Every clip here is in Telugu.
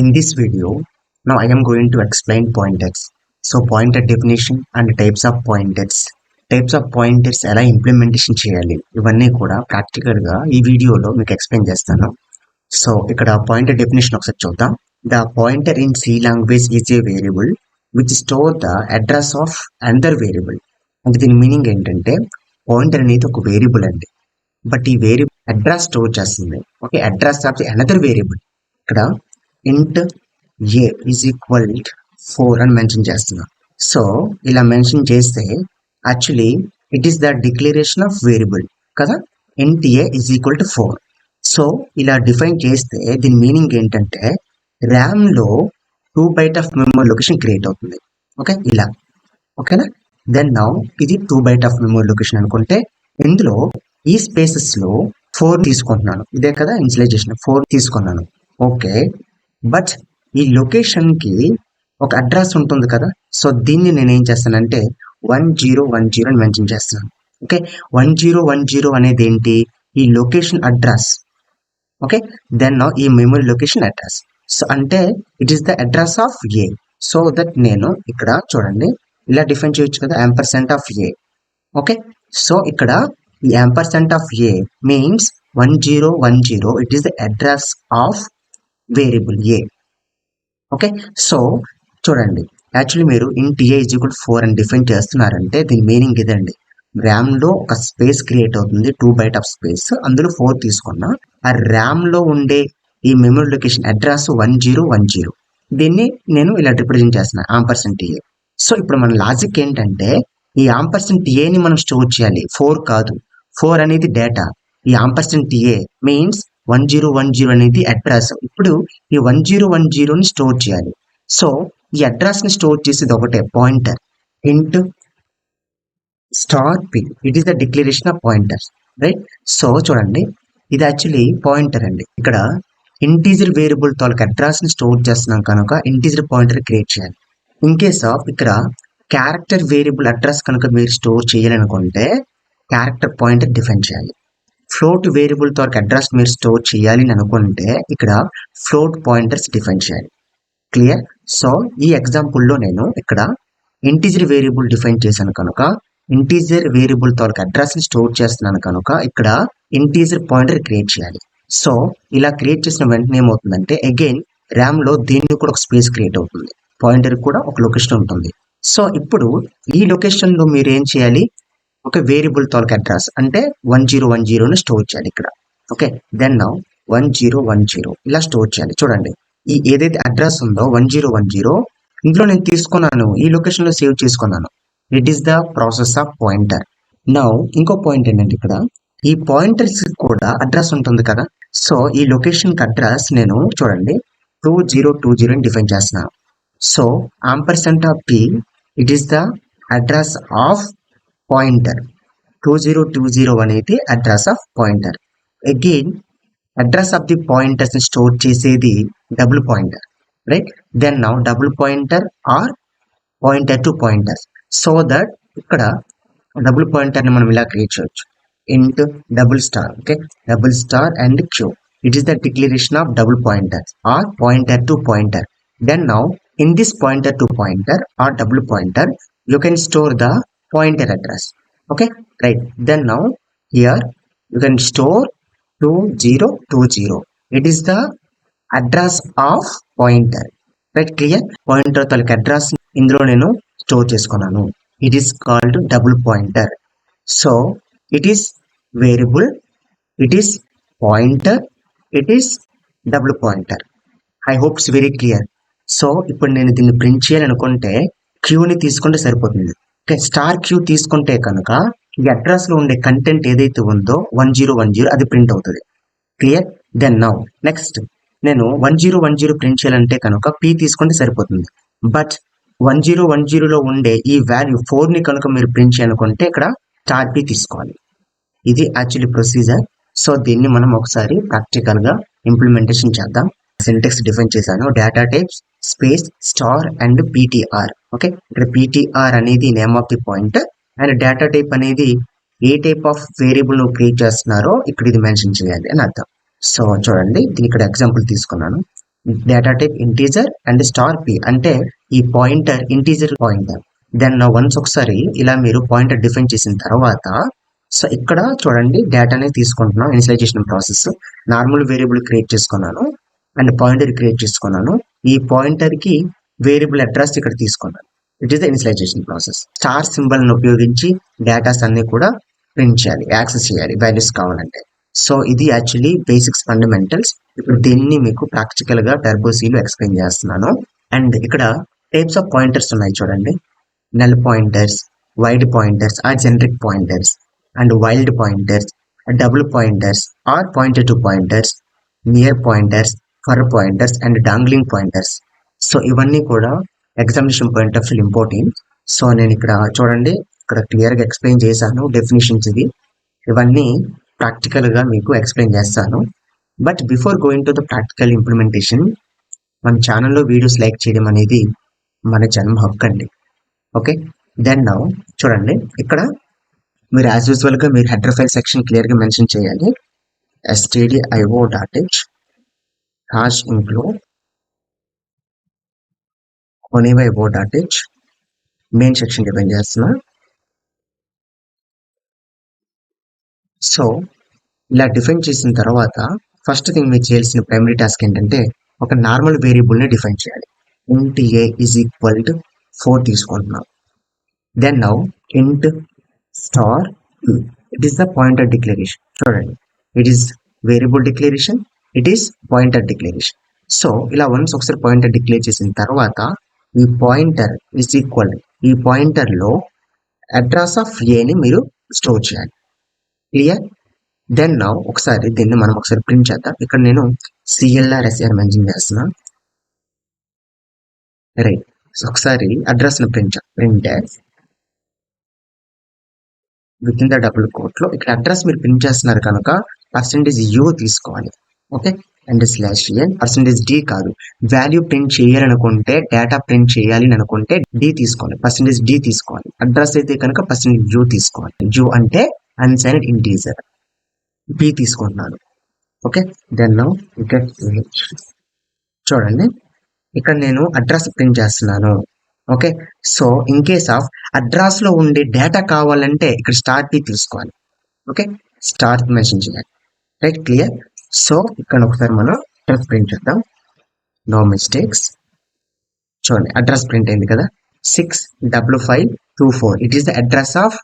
In this video, now I am going to explain pointers. So pointer definition and types of pointers. Types of pointers ఎలా ఇంప్లిమెంటేషన్ చేయాలి ఇవన్నీ కూడా ప్రాక్టికల్గా ఈ వీడియోలో మీకు ఎక్స్ప్లెయిన్ చేస్తాను. సో ఇక్కడ పాయింటర్ డెఫినేషన్ ఒకసారి చూద్దాం. The pointer in C language is a variable which store the address of another variable. అంటే దీని మీనింగ్ ఏంటంటే పాయింటర్ అనేది ఒక వేరియబుల్ అండి, బట్ ఈ వేరియబుల్ అడ్రస్ స్టోర్ చేస్తుంది. Okay, address of the another variable. ఇక్కడ ఇంట్ ఏ ఈజ్ ఈక్వల్ 4 అని మెన్షన్ చేస్తున్నాం. సో ఇలా మెన్షన్ చేస్తే actually it is the declaration of variable కదా. Int a is equal to 4. So ఇలా డిఫైన్ చేస్తే దీని మీనింగ్ ఏంటంటే ర్యామ్లో 2 byte of memory location create అవుతుంది. ఓకే, ఇలా ఓకేనా. దెన్ నౌ ఇది 2 బైట్ ఆఫ్ మెమరీ లొకేషన్ అనుకుంటే ఇందులో ఈ స్పేసెస్లో 4 తీసుకుంటున్నాను. ఇదే కదా ఇనిషియలైజేషన్, 4 తీసుకున్నాను. ఓకే, బట్ ఈ లొకేషన్కి ఒక అడ్రస్ ఉంటుంది కదా. సో దీన్ని నేను ఏం చేస్తానంటే 1010 అని మెన్షన్ చేస్తున్నాను. ఓకే, 1010 అనేది ఏంటి? ఈ లొకేషన్ అడ్రస్. ఓకే, దెన్ ఈ మెమరీ లొకేషన్ అడ్రస్. సో అంటే it is the address of A. So that నేను ఇక్కడ చూడండి ఇలా డిఫైన్ చేయొచ్చు కదా, ampersand of A. Okay, so ఇక్కడ ఈ ampersand of A means 1010 it is the address of variable A. Okay, so చూడండి యాక్చువల్లీ మీరు ఇంట్ ఏ ఈజ్ ఈక్వల్ 4 అని డిఫైన్ చేస్తున్నారంటే దీని మీనింగ్ ఇదండి. ర్యామ్లో ఒక స్పేస్ క్రియేట్ అవుతుంది, 2 బైట్ ఆఫ్ స్పేస్, అందులో 4 తీసుకున్నా. ఆ ర్యామ్లో ఉండే ఈ మెమరీ లొకేషన్ అడ్రస్ 1010. దీన్ని నేను ఇలా రిప్రజెంట్ చేస్తున్నాను ఆంపర్సెంట్ ఏ. సో ఇప్పుడు మన లాజిక్ ఏంటంటే ఈ ఆంపర్సెంట్ ఏని మనం స్టోర్ చేయాలి, 4 కాదు. 4 అనేది డేటా, ఈ ఆంపర్సెంట్ ఏ మీన్స్ 1010 అనేది అడ్రస్. ఇప్పుడు ఈ 1010ని స్టోర్ చేయాలి. సో ఈ అడ్రస్ని స్టోర్ చేసేది ఒకటే పాయింటర్ ఇంట్ star P. It is the declaration of pointers, right. So చూడండి ఇది యాక్చువల్లీ పాయింటర్ అండి. ఇక్కడ ఇంటీజర్ వేరియబుల్ తాలూకు అడ్రస్ని స్టోర్ చేస్తున్నాం కనుక ఇంటీజర్ పాయింటర్ క్రియేట్ చేయాలి. ఇన్ కేస్ ఆఫ్ ఇక్కడ క్యారెక్టర్ వేరియబుల్ అడ్రస్ కనుక మీరు స్టోర్ చేయాలనుకుంటే క్యారెక్టర్ పాయింటర్ డిఫైన్ చేయాలి. ఫ్లోట్ వేరియబుల్ తాలూకు అడ్రస్ మీరు స్టోర్ చేయాలి అని అనుకుంటే ఇక్కడ ఫ్లోట్ పాయింటర్స్ డిఫైన్ చేయాలి. క్లియర్. సో ఈ ఎగ్జాంపుల్లో నేను ఇక్కడ ఇంటీజర్ వేరియబుల్ డిఫైన్ చేశాను కనుక ఇంటీజర్ వేరియబుల్ తాలూకు అడ్రస్ని స్టోర్ చేస్తున్నాను కనుక ఇక్కడ ఇంటీజర్ పాయింటర్ క్రియేట్ చేయాలి. సో ఇలా క్రియేట్ చేసిన వెంటనే ఏమవుతుందంటే అగైన్ ర్యామ్లో దీనికి కూడా ఒక స్పేస్ క్రియేట్ అవుతుంది, పాయింటర్ కూడా ఒక లొకేషన్ ఉంటుంది. సో ఇప్పుడు ఈ లొకేషన్లో మీరు ఏం చేయాలి, ఒక వేరియబుల్ తాలూకు అడ్రస్ అంటే 1010ని స్టోర్ చేయాలి ఇక్కడ. ఓకే, దెన్ నౌ 1010 ఇలా స్టోర్ చేయాలి. చూడండి ఈ ఏదైతే అడ్రస్ ఉందో 1010 ఇందులో నేను తీసుకున్నాను, ఈ లొకేషన్లో సేవ్ చేసుకున్నాను. It is the process of pointer. Now ఇంకో పాయింట్ ఏంటంటే ఇక్కడ ఈ పాయింటర్స్ కూడా అడ్రస్ ఉంటుంది కదా. సో ఈ లొకేషన్కి అడ్రస్ నేను చూడండి 2020 అని డిఫైన్ చేస్తున్నాను. So ampersand of P it is the address of pointer. 2020 అనేది address of pointer. Again address of the pointers ని స్టోర్ చేసేది double pointer, right. Then now double pointer or pointer to pointers. So that ఇక్కడ డబుల్ పాయింటర్ని మనం ఇలా క్రియేట్ చేయొచ్చు. Int double star. Okay, double star and Q. It is the declaration of double pointers or pointer to pointer. Then now in this pointer to pointer or double pointer you can store the pointer address. Okay, right. Then now here you can store 2020. It is the address of pointer, right? Clear. Pointer తాలూకు అడ్రస్ ఇందులో నేను స్టోర్ చేసుకున్నాను. It is called double pointer. So it is variable, it is pointer, it is double pointer. I hope it's very clear. So ఇప్పుడు నేను దీన్ని ప్రింట్ చేయాలనుకుంటే క్యూని తీసుకుంటే సరిపోతుంది. స్టార్ క్యూ తీసుకుంటే కనుక ఈ అడ్రస్లో ఉండే కంటెంట్ ఏదైతే ఉందో 1010 అది ప్రింట్ అవుతుంది. క్లియర్. దెన్ నౌ నెక్స్ట్ నేను 1010 ప్రింట్ చేయాలంటే కనుక పి తీసుకుంటే సరిపోతుంది. బట్ 1010లో ఉండే ఈ వాల్యూ 4ని కనుక మీరు ప్రింట్ చేయాలనుకుంటే ఇక్కడ స్టార్ పి తీసుకోవాలి. ఇది యాక్చువల్లీ ప్రొసీజర్. సో దీన్ని మనం ఒకసారి ప్రాక్టికల్గా ఇంప్లిమెంటేషన్ చేద్దాం. సింటెక్స్ డిఫైన్ చేశాను, data types space star and PTR. Okay, ఇక్కడ పీటీఆర్ అనేది name of the pointer and data type అనేది ఏ టైప్ ఆఫ్ వేరియబుల్ నువ్వు క్రియేట్ చేస్తున్నారో ఇక్కడ ఇది మెన్షన్ చేయాలి అని అర్థం. సో చూడండి దీని ఇక్కడ ఎగ్జాంపుల్ తీసుకున్నాను. Data type integer and star p అంటే ఈ pointer integer pointer. Then once ఒకసారి ఇలా మీరు పాయింటర్ డిఫైన్ చేసిన తర్వాత సో ఇక్కడ చూడండి డేటాని తీసుకుంటున్నాం initialisation process. Normal variable create చేసుకున్నాను అండ్ పాయింటర్ క్రియేట్ చేసుకున్నాను. ఈ పాయింటర్ కి వేరియబుల్ అడ్రస్ ఇక్కడ తీసుకున్నాను. It is the initialisation process. Star symbol ని ఉపయోగించి డేటాస్ అన్ని కూడా ప్రింట్ చేయాలి, యాక్సెస్ చేయాలి వాల్యూస్ కావాలంటే. సో ఇది యాక్చువల్లీ బేసిక్స్ ఫండమెంటల్స్. ఇప్పుడు దీన్ని మీకు ప్రాక్టికల్ గా టర్బో C లో ఎక్స్ప్లెయిన్ చేస్తున్నాను. అండ్ ఇక్కడ టైప్స్ ఆఫ్ పాయింటర్స్ ఉన్నాయి చూడండి. Null pointers, void pointers or generic pointers and wild pointers, double pointers or pointer to pointers, near pointers, far pointers and dangling pointers. So ఇవన్నీ కూడా examination point of view important. So నేను ఇక్కడ చూడండి ఇక్కడ క్లియర్ గా ఎక్స్ప్లెయిన్ చేశాను డెఫినేషన్స్. ఇవన్నీ ప్రాక్టికల్ గా మీకు ఎక్స్ప్లెయిన్ చేస్తాను. But before going to the practical implementation, మన ఛానల్లో వీడియోస్ లైక్ చేయడం అనేది మన జన్మ హక్కు అండి. ఓకే, దెన్ నౌ చూడండి ఇక్కడ మీరు యాజ్ యూజువల్ గా మీరు హెడర్ ఫైల్ సెక్షన్ క్లియర్ గా మెన్షన్ చేయాలి. stdio.h hash include onivaibo.h main section define చేస్తున్నా. సో ఇలా డిఫైన్ చేసిన తర్వాత ఫస్ట్ థింగ్ మీరు చేయాల్సిన ప్రైమరీ టాస్క్ ఏంటంటే ఒక నార్మల్ వేరియబుల్ ని డిఫైన్ చేయాలి. int a is equal to 4 తీసుకుంటున్నాం. Then now int star p, it is the pointer declaration. చూడండి, it is variable declaration, it is pointer declaration. So ఇలా వన్స్ ఒకసారి పాయింటర్ డిక్లేర్ చేసిన తర్వాత ఈ పాయింటర్ ఈజ్ ఈక్వల్, ఈ పాయింటర్ లో అడ్రస్ ఆఫ్ a ని మీరు స్టోర్ చేయాలి. క్లియర్? దెన్ నౌ ఒకసారి దీన్ని మనం ఒకసారి ప్రింట్ చేద్దాం. ఇక్కడ నేను CLR మెన్షన్ చేస్తున్నా. రైట్, సో ఒకసారి అడ్రస్ ని print within the double quote లో ఇక్కడ అడ్రస్ మీరు ప్రింట్ చేస్తున్నారు కనుక %u తీసుకోవాలి. ఓకే, అండ్ /n %d కాదు. వాల్యూ ప్రింట్ చేయాలనుకుంటే, డేటా ప్రింట్ చేయాలి అనుకుంటే d తీసుకోవాలి, %d తీసుకోవాలి. అడ్రస్ అయితే కనుక %u తీసుకోవాలి. u అంటే అన్సైన్డ్ ఇంటీజర్. p తీసుకుంటున్నాను. ఓకే, దెన్ నౌ చూడండి ఇక్కడ నేను అడ్రస్ ప్రింట్ చేస్తున్నాను. Okay, so in case of address లో ఉండే డేటా కావాలంటే ఇక్కడ స్టార్ p తీసుకోవాలి. ఓకే, స్టార్ మెన్షన్ చేయాలి. Right, clear? సో ఇక్కడ ఒకసారి మనం అడ్రస్ ప్రింట్ చేద్దాం. No mistakes. చూడండి అడ్రస్ ప్రింట్ అయింది కదా, 65524. It is the address of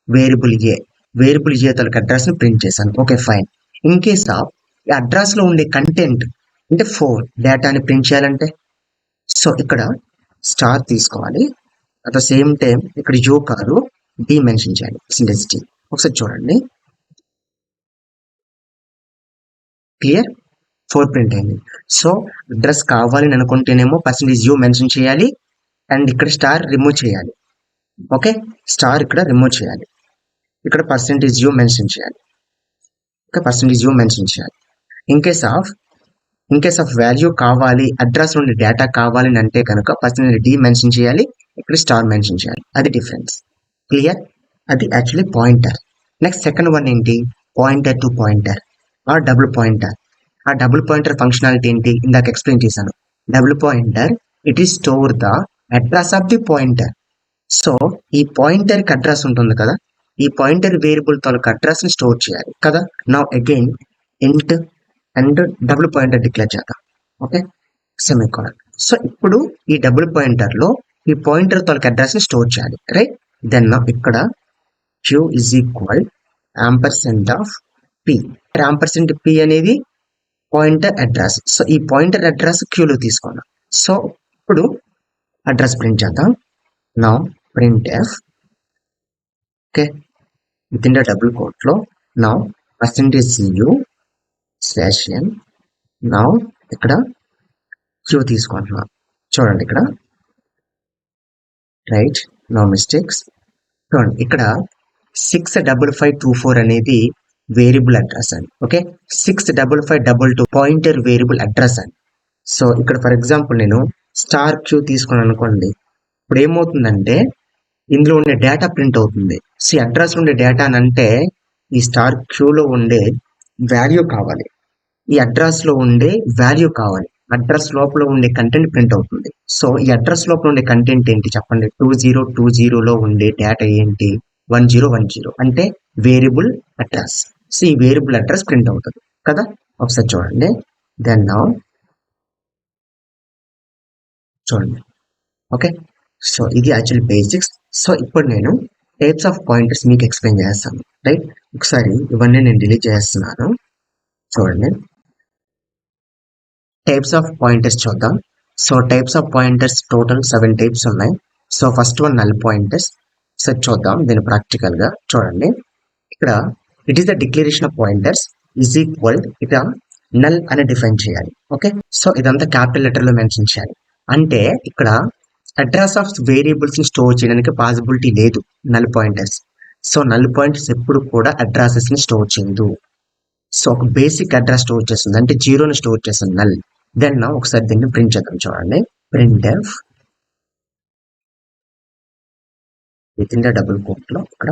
variable a. Variable a తలకి అడ్రస్ ని ప్రింట్ చేశాను. Okay, fine. In case of ఈ అడ్రస్ లో ఉండే కంటెంట్ అంటే 4 డేటాని ప్రింట్ చేయాలంటే సో ఇక్కడ స్టార్ తీసుకోవాలి. అట్ ద సేమ్ టైం ఇక్కడ u కాదు d మెన్షన్ చేయాలి, %d. ఒకసారి చూడండి, క్లియర్? 4 ప్రింట్ అయింది. సో అడ్రస్ కావాలని అనుకుంటేనేమో %u మెన్షన్ చేయాలి అండ్ ఇక్కడ స్టార్ రిమూవ్ చేయాలి. ఓకే, స్టార్ ఇక్కడ రిమూవ్ చేయాలి, ఇక్కడ %u మెన్షన్ చేయాలి. ఓకే, %u మెన్షన్ చేయాలి. ఇన్ కేస్ ఆఫ్ వాల్యూ కావాలి, అడ్రస్ నుండి డేటా కావాలి అంటే కనుక %d మెన్షన్ చేయాలి, ఇక్కడ స్టార్ మెన్షన్ చేయాలి. అది డిఫరెన్స్. క్లియర్? అది actually pointer. Next second one ఏంటి? Pointer to pointer or double pointer. ఆ డబుల్ పాయింటర్ ఫంక్షనాలిటీ ఏంటి? ఇందాక ఎక్స్ప్లెయిన్ చేశాను. Double pointer it is store the address of the pointer. So ఈ పాయింటర్ కి అడ్రస్ ఉంటుంది కదా, ఈ పాయింటర్ వేరియబుల్ తాలూకు అడ్రస్ ని స్టోర్ చేయాలి కదా. Now again int and double pointer declare చేద్దాం. Okay, semicolon. సో ఇప్పుడు ఈ డబుల్ పాయింటర్ లో ఈ పాయింటర్ తాలూకు అడ్రస్ ని స్టోర్ చేయాలి. రైట్, దెన్ ఇక్కడ q is equal %p. %p అనేది పాయింటర్ అడ్రస్. సో ఈ పాయింటర్ అడ్రస్ q లో తీసుకున్నాం. సో ఇప్పుడు అడ్రస్ ప్రింట్ చేద్దాం. Now printf. Okay, within the double quote లో నౌ %cu /n. నౌ ఇక్కడ q తీసుకుంటున్నాం. చూడండి ఇక్కడ, రైట్, నో మిస్టేక్స్. చూడండి ఇక్కడ 65524 అనేది వేరియబుల్ అడ్రస్ అండి. ఓకే, 65522 పాయింటర్ వేరియబుల్ అడ్రస్ అండి. సో ఇక్కడ ఫర్ ఎగ్జాంపుల్ నేను స్టార్ q తీసుకున్నాను అనుకోండి. ఇప్పుడు ఏమవుతుందంటే ఇందులో ఉండే డేటా ప్రింట్ అవుతుంది. సో అడ్రస్ ఉండే డేటా అంటే ఈ స్టార్ q లో ఉండే వాల్యూ కావాలి, ఈ అడ్రస్ లో ఉండే వాల్యూ కావాలి. అడ్రస్ లోపల ఉండే కంటెంట్ ప్రింట్ అవుతుంది. సో ఈ అడ్రస్ లోపల ఉండే కంటెంట్ ఏంటి చెప్పండి? 2020లో ఉండే డేటా ఏంటి? 1010 అంటే వేరియబుల్ అడ్రస్. సో ఈ వేరియబుల్ అడ్రస్ ప్రింట్ అవుతుంది కదా. ఒకసారి చూడండి. దెన్ నౌ చూడండి. ఓకే, సో ఇది యాక్చువల్ బేసిక్స్. సో ఇప్పుడు నేను టైప్స్ ఆఫ్ పాయింటర్స్ మీకు ఎక్స్ప్లెయిన్ చేస్తాను, రైట్? ఒకసారి ఇవన్నీ నేను డిలీట్ చేస్తున్నాను. చూడండి, టైప్స్ ఆఫ్ పాయింటర్స్ చూద్దాం. So types of pointers total 7 types ఉన్నాయి. So first one null pointers. So చూద్దాం దీన్ని ప్రాక్టికల్ గా. చూడండి, ఇక్కడ it is the declaration of pointers is equal ఇక్కడ నల్ అని డిఫైన్ చేయాలి. ఓకే, సో ఇదంతా క్యాపిటల్ లెటర్ లో మెన్షన్ చేయాలి. అంటే ఇక్కడ అడ్రస్ ఆఫ్ వేరియబుల్స్ ని స్టోర్ చేయడానికి పాసిబిలిటీ లేదు null pointers. So null pointers ఎప్పుడు కూడా అడ్రసెస్ ని స్టోర్ చేయదు. సో ఒక బేసిక్ అడ్రస్ స్టోర్ చేస్తుంది, అంటే జీరోని స్టోర్ చేస్తుంది నల్. దెన్ ఒకసారి దీన్ని ప్రింట్ చేద్దాం. చూడండి, print F within the double quote లో ఇక్కడ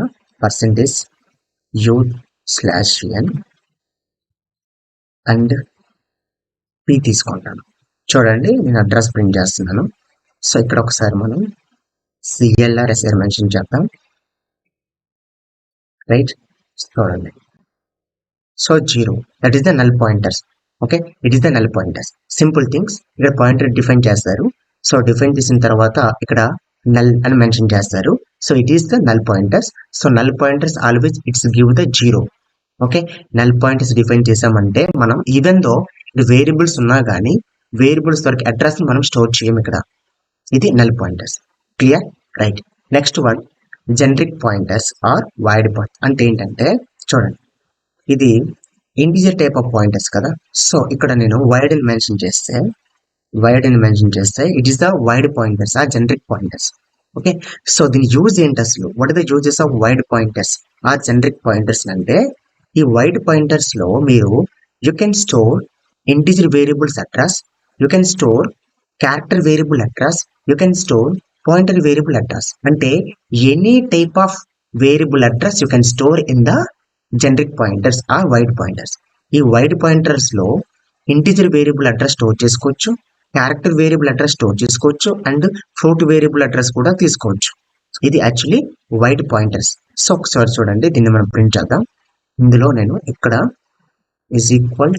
%u/n అండ్ p తీసుకుంటాను. చూడండి, నేను అడ్రస్ ప్రింట్ చేస్తున్నాను. సో ఇక్కడ ఒకసారి మనం CLR మెన్షన్ చేద్దాం, రైట్? చూడండి, so 0 that is the null pointers. Okay, it is the null pointers. Simple things. ఇక్కడ పాయింటర్ డిఫైన్ చేస్తారు. సో డిఫైన్ చేసిన తర్వాత ఇక్కడ నల్ అని మెన్షన్ చేస్తారు. So it is the null pointers. So null pointers always it's give the 0. Okay, null pointers define చేసామంటే మనం ఈవెన్ దో వేరియబుల్స్ ఉన్నా కానీ వేరియబుల్స్ వరకు అడ్రస్ ని మనం స్టోర్ చేయం ఇక్కడ. ఇది null pointers. Clear? Right. Next one generic pointers or void point. అంటే ఏంటంటే చూడండి, ఇది ఇంటిజర్ టైప్ ఆఫ్ పాయింటర్స్ కదా. సో ఇక్కడ నేను వైడ్ అని మెన్షన్ చేస్తే it is the void pointers or generic pointers. Okay, so దీని యూజ్ ఏంటి అసలు? What are the uses of void pointers or generic pointers అంటే ఈ వైడ్ పాయింటర్స్ లో మీరు you can store integer variables address, you can store character variable address, you can store pointer variable address. అంటే any type of variable address you can store in the generic pointers or void pointers. ఈ వైడ్ పాయింటర్స్ లో ఇంటిజర్ వేరియబుల్ అడ్రస్ స్టోర్ చేసుకోవచ్చు, క్యారెక్టర్ వేరియబుల్ అడ్రస్ స్టోర్ చేసుకోవచ్చు, అండ్ ఫ్లోట్ వేరియబుల్ అడ్రస్ కూడా తీసుకోవచ్చు. ఇది యాక్చువల్లీ వైడ్ పాయింటర్స్. సో ఒకసారి చూడండి, దీన్ని మనం ప్రింట్ చేద్దాం. ఇందులో నేను ఇక్కడ is equal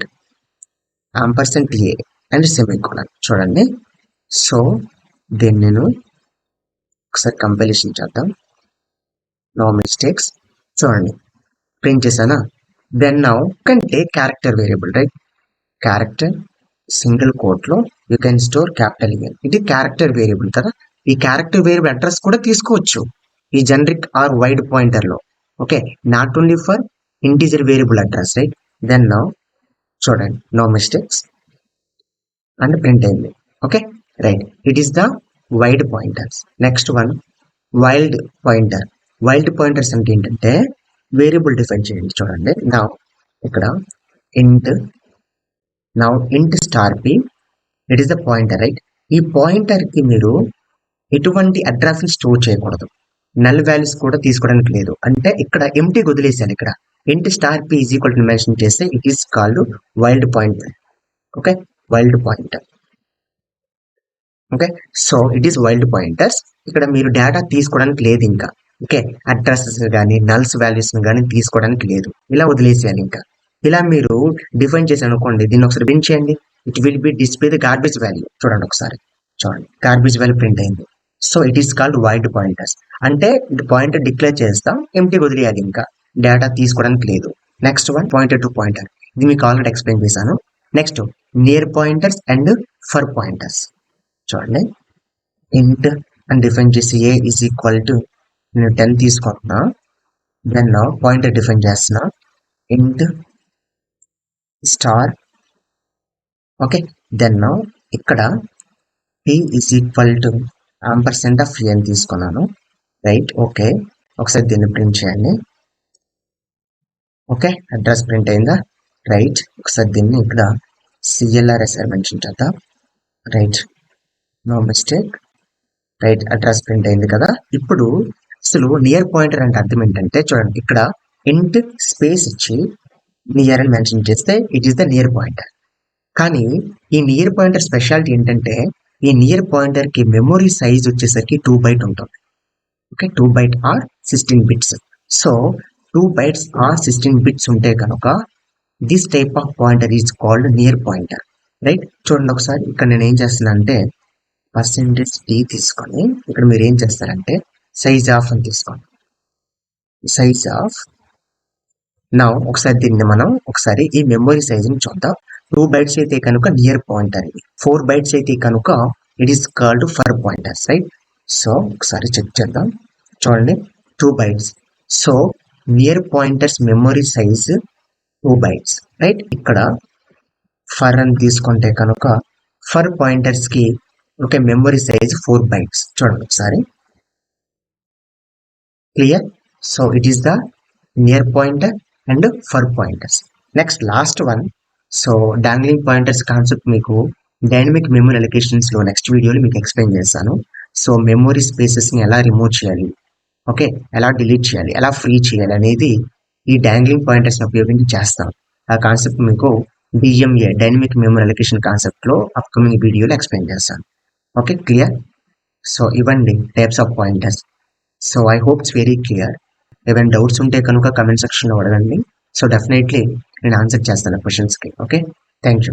%a and semicolon. చూడండి, సో దీన్ని నేను ఒకసారి కంపైలేషన్ చేద్దాం. No mistakes. చూడండి, ప్రింట్ చేశానా? Then now can take character variable, right? Character single quote లో you can store capital E. ఇది క్యారెక్టర్ వేరియబుల్ కదా. ఈ క్యారెక్టర్ వేరియబుల్ అడ్రస్ కూడా తీసుకోవచ్చు ఈ జనరిక్ ఆర్ వైడ్ పాయింటర్ లో. Okay, not only for integer variable address, right? Then now చూడండి, నో మిస్టేక్స్ అండ్ ప్రింట్ అయింది. Okay, right. It is the void pointers. Next one wild pointer. Wild pointers అంటే ఏంటంటే వేరియబుల్ డిఫైన్ చేయండి. చూడండి, నా ఇక్కడ int star p it is the pointer, right? ఈ పాయింటర్ కి మీరు ఎటువంటి అడ్రస్ ని స్టోర్ చేయకూడదు, నల్ వాల్యూస్ కూడా తీసుకోవడానికి లేదు. అంటే ఇక్కడ ఎంటీ వదిలేసాను. ఇక్కడ int star p is equal to mention చేస్తే it is called wild pointer. Okay, wild pointer. Okay, so it is wild pointers. ఇక్కడ మీరు డేటా తీసుకోవడానికి లేదు ఇంకా. ఓకే, అడ్రసెస్ కానీ నల్స్ వాల్యూస్ కానీ తీసుకోవడానికి లేదు, ఇలా వదిలేసేయాలి. ఇంకా ఇలా మీరు డిఫైన్ చేశారు అనుకోండి, దీన్ని ఒకసారి ప్రింట్ చేయండి. It will be display the garbage value. చూడండి ఒకసారి, చూడండి, గార్బేజ్ వాల్యూ ప్రింట్ అయింది. So it is called wide pointers. అంటే పాయింటర్ డిక్లేర్ చేస్తాం, ఎంటీ వదిలేయాలి, ఇంకా డేటా తీసుకోవడానికి లేదు. Next one pointer to pointer. ఇది మీకు ఆల్రెడీ ఎక్స్ప్లెయిన్ చేశాను. Next near pointers and far pointers. చూడండి, ఇంట్ అని డిఫైన్ చేసి ఏ ఈజ్ ఈక్వల్ టు నేను 10 తీసుకుంటున్నా. దెన్ పాయింటర్ డిఫైన్ చేస్తున్నా ఇంట్ స్టార్. ఓకే, దెన్ ఇక్కడ p is equal to %f అని తీసుకున్నాను, రైట్? ఓకే, ఒకసారి దీన్ని ప్రింట్ చేయండి. ఓకే, అడ్రస్ ప్రింట్ అయిందా? రైట్. ఒకసారి దీన్ని ఇక్కడ CLR మెన్షన్ చేద్దాం, right? No mistake, right? Address print అయింది కదా. ఇప్పుడు అసలు నియర్ పాయింటర్ అంటే అర్థం ఏంటంటే చూడండి, ఇక్కడ ఇంట్ స్పేస్ ఇచ్చి నియర్ అని మెన్షన్ చేస్తే it is the near pointer కానీ ఈ నియర్ పాయింటర్ స్పెషాలిటీ ఏంటంటే ఈ నియర్ పాయింటర్ కి మెమొరీ సైజ్ వచ్చేసరికి 2 బైట్ ఉంటుంది. Okay, 2 byte or 16 bits. So 2 bytes or 16 bits ఉంటే కనుక this type of pointer is called near pointer. Right, చూడండి ఒకసారి ఇక్కడ నేను ఏం చేస్తున్నా అంటే %d తీసుకొని ఇక్కడ మీరు ఏం చేస్తారంటే సైజ్ ఆఫ్ అని తీసుకోండి. సైజ్ ఆఫ్ నౌ ఒకసారి దీన్ని మనం ఒకసారి ఈ మెమొరీ సైజుని చూద్దాం. 2 బైట్స్ అయితే కనుక నియర్ పాయింటర్, ఇది 4 బైట్స్ అయితే కనుక it is called far pointers. Right, so ఒకసారి చెక్ చేద్దాం. చూడండి 2 bytes. So near pointers memory size 2 bytes. Right, ఇక్కడ ఫర్ అని తీసుకుంటే కనుక ఫర్ పాయింటర్స్ కి ఓకే మెమొరీ సైజ్ 4 బైట్స్. చూడండి ఒకసారి, clear. So it is the near pointer and far pointers. Next last one. So dangling pointers concept మీకు డైనమిక్ మెమరీ అలొకేషన్స్ లో నెక్స్ట్ వీడియోలో మీకు ఎక్స్ప్లెయిన్ చేస్తాను. సో మెమొరీ స్పేసెస్ ని ఎలా రిమూవ్ చేయాలి, ఓకే, ఎలా డిలీట్ చేయాలి, ఎలా ఫ్రీ చేయాలి అనేది ఈ డాంగ్లింగ్ పాయింటర్స్ ఉపయోగించి చేస్తాం. ఆ కాన్సెప్ట్ మీకు DMA dynamic memory allocation concept లో అప్కమింగ్ వీడియోలో ఎక్స్ప్లెయిన్ చేస్తాను. Okay, clear. సో ఇవ్వండి types of pointers. So I hope it's very clear. ఏమైనా డౌట్స్ ఉంటే కనుక కమెంట్ సెక్షన్లో అడగండి. సో డెఫినెట్లీ నేను ఆన్సర్ చేస్తాను క్వశ్చన్స్కి. Okay, thank you.